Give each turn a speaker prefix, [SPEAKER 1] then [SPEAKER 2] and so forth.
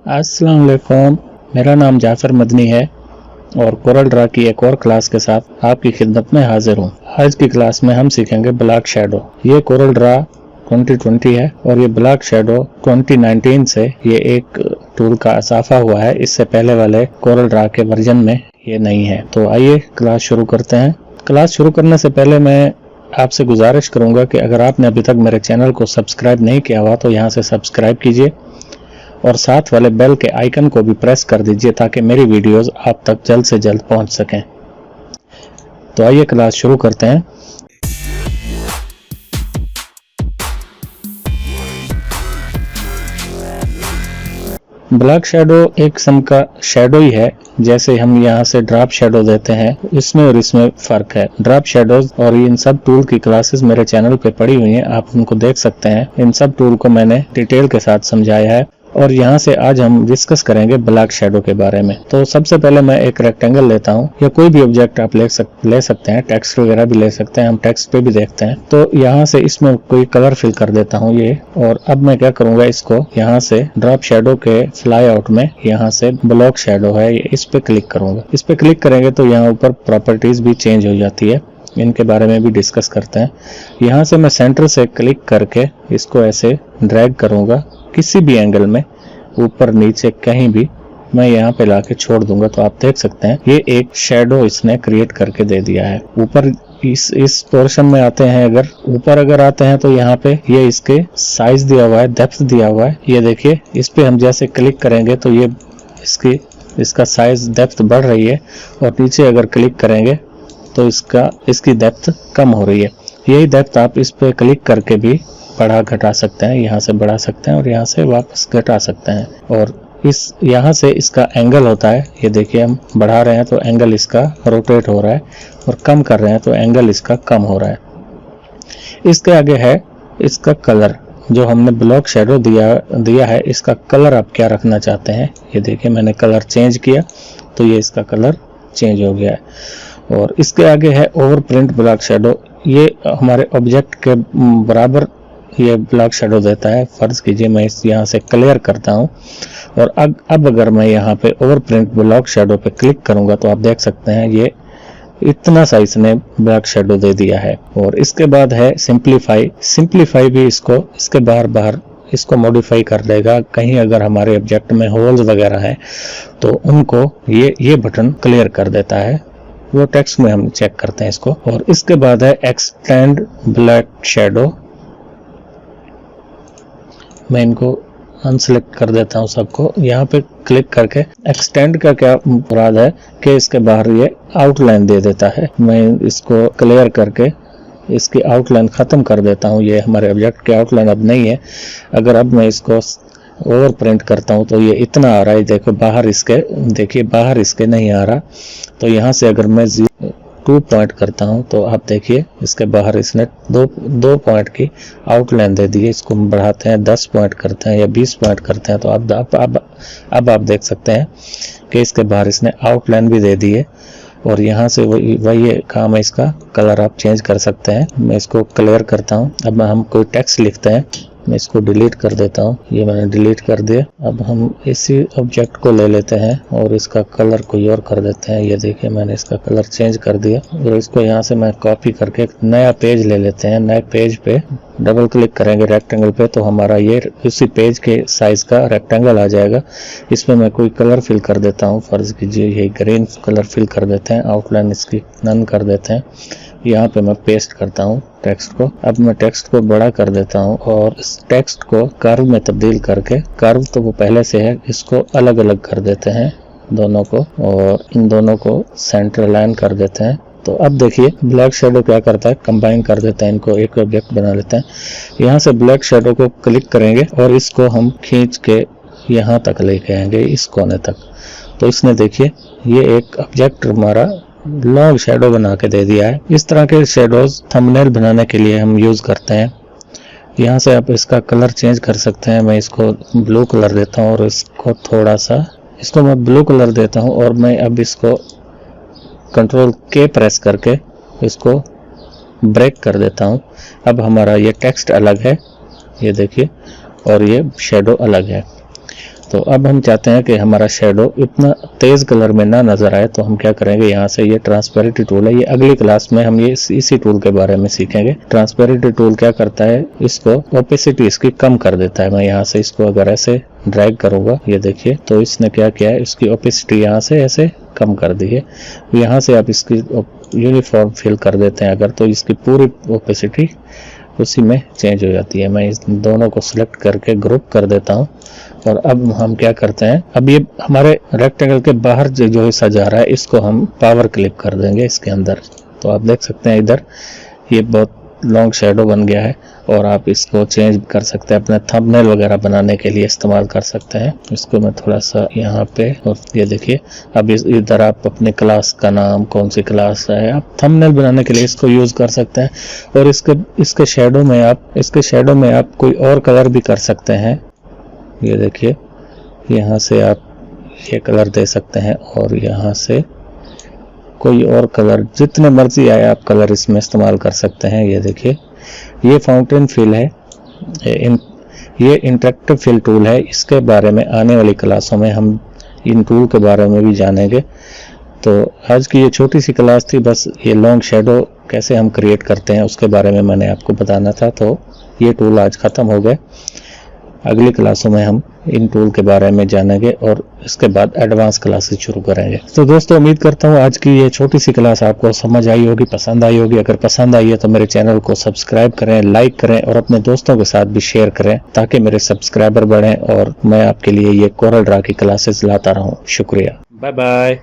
[SPEAKER 1] अस्सलाम वालेकुम, मेरा नाम जाफर मदनी है और कोरल ड्रा की एक और क्लास के साथ आपकी खिदमत में हाजिर हूँ। आज की क्लास में हम सीखेंगे ब्लॉक शैडो। ये कोरल ड्रा 2020 है और ये ब्लॉक शैडो 2019 से ये एक टूल का इजाफा हुआ है। इससे पहले वाले कोरल ड्रा के वर्जन में ये नहीं है। तो आइए क्लास शुरू करते हैं। क्लास शुरू करने से पहले मैं आपसे गुजारिश करूंगा कि अगर आपने अभी तक मेरे चैनल को सब्सक्राइब नहीं किया हुआ तो यहाँ से सब्सक्राइब कीजिए और साथ वाले बेल के आइकन को भी प्रेस कर दीजिए ताकि मेरी वीडियोस आप तक जल्द से जल्द पहुंच सकें। तो आइए क्लास शुरू करते हैं। ब्लॉक शैडो एक किस्म का शैडो ही है, जैसे हम यहाँ से ड्रॉप शैडो देते हैं, इसमें और इसमें फर्क है। ड्रॉप शैडोज और इन सब टूल की क्लासेस मेरे चैनल पे पड़ी हुई हैं, आप उनको देख सकते हैं। इन सब टूल को मैंने डिटेल के साथ समझाया है और यहाँ से आज हम डिस्कस करेंगे ब्लॉक शैडो के बारे में। तो सबसे पहले मैं एक रेक्टेंगल लेता हूँ या कोई भी ऑब्जेक्ट आप ले सकते हैं, टेक्स्ट वगैरह भी ले सकते हैं, हम टेक्स्ट पे भी देखते हैं। तो यहाँ से इसमें कोई कलर फिल कर देता हूँ ये, और अब मैं क्या करूँगा, इसको यहाँ से ड्रॉप शैडो के फ्लाई आउट में यहाँ से ब्लॉक शैडो है, इस पे क्लिक करूंगा। इस पे क्लिक करेंगे तो यहाँ ऊपर प्रॉपर्टीज भी चेंज हो जाती है, इनके बारे में भी डिस्कस करते हैं। यहाँ से मैं सेंटर से क्लिक करके इसको ऐसे ड्रैग करूंगा किसी भी एंगल में, ऊपर नीचे कहीं भी मैं यहाँ पे लाके छोड़ दूंगा तो आप देख सकते हैं ये एक शैडो इसने क्रिएट करके दे दिया है। ऊपर इस पोर्शन में आते हैं, अगर आते हैं तो यहाँ पे ये इसके साइज दिया हुआ है, डेप्थ दिया हुआ है। ये देखिए, इस पे हम जैसे क्लिक करेंगे तो ये इसका साइज डेप्थ बढ़ रही है, और नीचे अगर क्लिक करेंगे तो इसकी डेप्थ कम हो रही है। यही डेप्थ आप इस पे क्लिक करके भी बढ़ा घटा सकते हैं, यहाँ से बढ़ा सकते हैं और यहाँ से वापस घटा सकते हैं। और यहाँ से इसका एंगल होता है, ये देखिए हम बढ़ा रहे हैं तो एंगल इसका रोटेट हो रहा है, और कम कर रहे हैं तो एंगल इसका कम हो रहा है। इसके आगे है इसका कलर, जो हमने ब्लॉक शैडो दिया है, इसका कलर आप क्या रखना चाहते हैं। ये देखिए मैंने कलर चेंज किया तो ये इसका कलर चेंज हो गया है। और इसके आगे है ओवर प्रिंट ब्लॉक शैडो। ये हमारे ऑब्जेक्ट के बराबर ये ब्लॉक शैडो देता है। फर्ज कीजिए मैं यहाँ से क्लियर करता हूँ, और अब अगर मैं यहाँ पे ओवर प्रिंट ब्लॉक शैडो पे क्लिक करूंगा तो आप देख सकते हैं ये इतना सा इसने ब्लॉक शैडो दे दिया है। और इसके बाद है सिंप्लीफाई भी इसके बाहर इसको मॉडिफाई कर देगा। कहीं अगर हमारे ऑब्जेक्ट में होल्स वगैरह हैं तो उनको ये बटन क्लियर कर देता है। वो टेक्स्ट में हम चेक करते हैं इसको। और इसके बाद है एक्सटेंड ब्लॉक शैडो। मैं इनको अनसेलेक्ट कर देता हूँ सबको। यहाँ पे क्लिक करके एक्सटेंड का क्या मुराद है कि इसके बाहर ये आउटलाइन दे देता है। मैं इसको क्लियर करके इसकी आउटलाइन खत्म कर देता हूँ। ये हमारे ऑब्जेक्ट की आउटलाइन अब नहीं है। अगर अब मैं इसको ओवर प्रिंट करता हूँ तो ये इतना आ रहा है, देखो बाहर इसके नहीं आ रहा। तो यहाँ से अगर मैं 2 पॉइंट करता हूं तो आप देखिए इसके बाहर इसने दो पॉइंट की आउटलाइन दे दी है। इसको हम बढ़ाते हैं, 10 पॉइंट करते हैं या 20 पॉइंट करते हैं तो अब आप देख सकते हैं कि इसके बाहर इसने आउटलाइन भी दे दी है। और यहाँ से वही काम है, इसका कलर आप चेंज कर सकते हैं। मैं इसको क्लियर करता हूँ। अब हम कोई टेक्स्ट लिखते हैं, मैं इसको डिलीट कर देता हूँ। ये मैंने डिलीट कर दिया। अब हम इसी ऑब्जेक्ट को ले लेते हैं और इसका कलर कोई और कर देते हैं। ये देखिए मैंने इसका कलर चेंज कर दिया। और इसको यहाँ से मैं कॉपी करके एक नया पेज ले लेते हैं। नए पेज पे डबल क्लिक करेंगे रेक्टेंगल पे तो हमारा ये उसी पेज के साइज का रेक्टेंगल आ जाएगा। इसमें मैं कोई कलर फिल कर देता हूँ। फर्ज कीजिए ये ग्रीन कलर फिल कर देते हैं। आउटलाइन इसकी नन कर देते हैं। यहाँ पे मैं पेस्ट करता हूँ टेक्स्ट को। अब मैं टेक्स्ट को बड़ा कर देता हूँ और इस टेक्स्ट को कर्व में तब्दील करके, कर्व तो वो पहले से है, इसको अलग अलग कर देते हैं दोनों को, और इन दोनों को सेंटर लाइन कर देते हैं। तो अब देखिए ब्लैक शैडो क्या करता है, कंबाइन कर देते हैं, इनको एक ऑब्जेक्ट बना लेते हैं। यहाँ से ब्लैक शैडो को क्लिक करेंगे और इसको हम खींच के यहाँ तक लेके आएंगे, इस कोने तक। तो इसने देखिए ये एक ऑब्जेक्ट हमारा लॉन्ग शैडो बना के दे दिया है। इस तरह के शैडोज थंबनेल बनाने के लिए हम यूज करते हैं। यहाँ से आप इसका कलर चेंज कर सकते हैं। मैं इसको ब्लू कलर देता हूँ और इसको थोड़ा सा मैं ब्लू कलर देता हूँ। और मैं अब इसको कंट्रोल के प्रेस करके इसको ब्रेक कर देता हूँ। अब हमारा ये टेक्स्ट अलग है, ये देखिए, और ये शैडो अलग है। तो अब हम चाहते हैं कि हमारा शेडो इतना तेज कलर में ना नजर आए, तो हम क्या करेंगे, यहाँ से ये ट्रांसपेरेंट टूल है, ये अगली क्लास में हम ये इसी टूल के बारे में सीखेंगे। ट्रांसपेरेंट टूल क्या करता है, इसको ओपेसिटी इसकी कम कर देता है। मैं यहाँ से इसको अगर ऐसे ड्रैग करूंगा, ये देखिए, तो इसने क्या किया है, इसकी ओपेसिटी यहाँ से ऐसे कम कर दी है। यहाँ से आप इसकी यूनिफॉर्म फिल कर देते हैं अगर, तो इसकी पूरी ओपेसिटी उसी में चेंज हो जाती है। मैं इस दोनों को सिलेक्ट करके ग्रुप कर देता हूँ। और अब हम क्या करते हैं, अब ये हमारे रेक्टेंगल के बाहर जो हिस्सा जा रहा है, इसको हम पावर क्लिक कर देंगे इसके अंदर। तो आप देख सकते हैं इधर ये बहुत लॉन्ग शेडो बन गया है, और आप इसको चेंज कर सकते हैं, अपने थंबनेल वगैरह बनाने के लिए इस्तेमाल कर सकते हैं। इसको मैं थोड़ा सा यहाँ पे, और ये देखिए अब इधर आप अपने क्लास का नाम, कौन सी क्लास है, आप थंबनेल बनाने के लिए इसको यूज कर सकते हैं। और इसके शेडो में आप कोई और कलर भी कर सकते हैं। ये देखिए, यहाँ से आप ये कलर दे सकते हैं, और यहाँ से कोई और कलर, जितने मर्जी आए आप कलर इसमें इस्तेमाल कर सकते हैं। ये देखिए, ये फाउंटेन फिल है, ये इंटरेक्टिव फिल टूल है। इसके बारे में आने वाली क्लासों में हम इन टूल के बारे में भी जानेंगे। तो आज की ये छोटी सी क्लास थी, बस ये लॉन्ग शेडो कैसे हम क्रिएट करते हैं उसके बारे में मैंने आपको बताना था। तो ये टूल आज ख़त्म हो गए। अगली क्लासों में हम इन टूल के बारे में जानेंगे, और इसके बाद एडवांस क्लासेस शुरू करेंगे। तो दोस्तों, उम्मीद करता हूँ आज की ये छोटी सी क्लास आपको समझ आई होगी, पसंद आई होगी। अगर पसंद आई है तो मेरे चैनल को सब्सक्राइब करें, लाइक करें, और अपने दोस्तों के साथ भी शेयर करें, ताकि मेरे सब्सक्राइबर बढ़ें और मैं आपके लिए ये कोरल ड्रा की क्लासेस लाता रहूं। शुक्रिया, बाय बाय।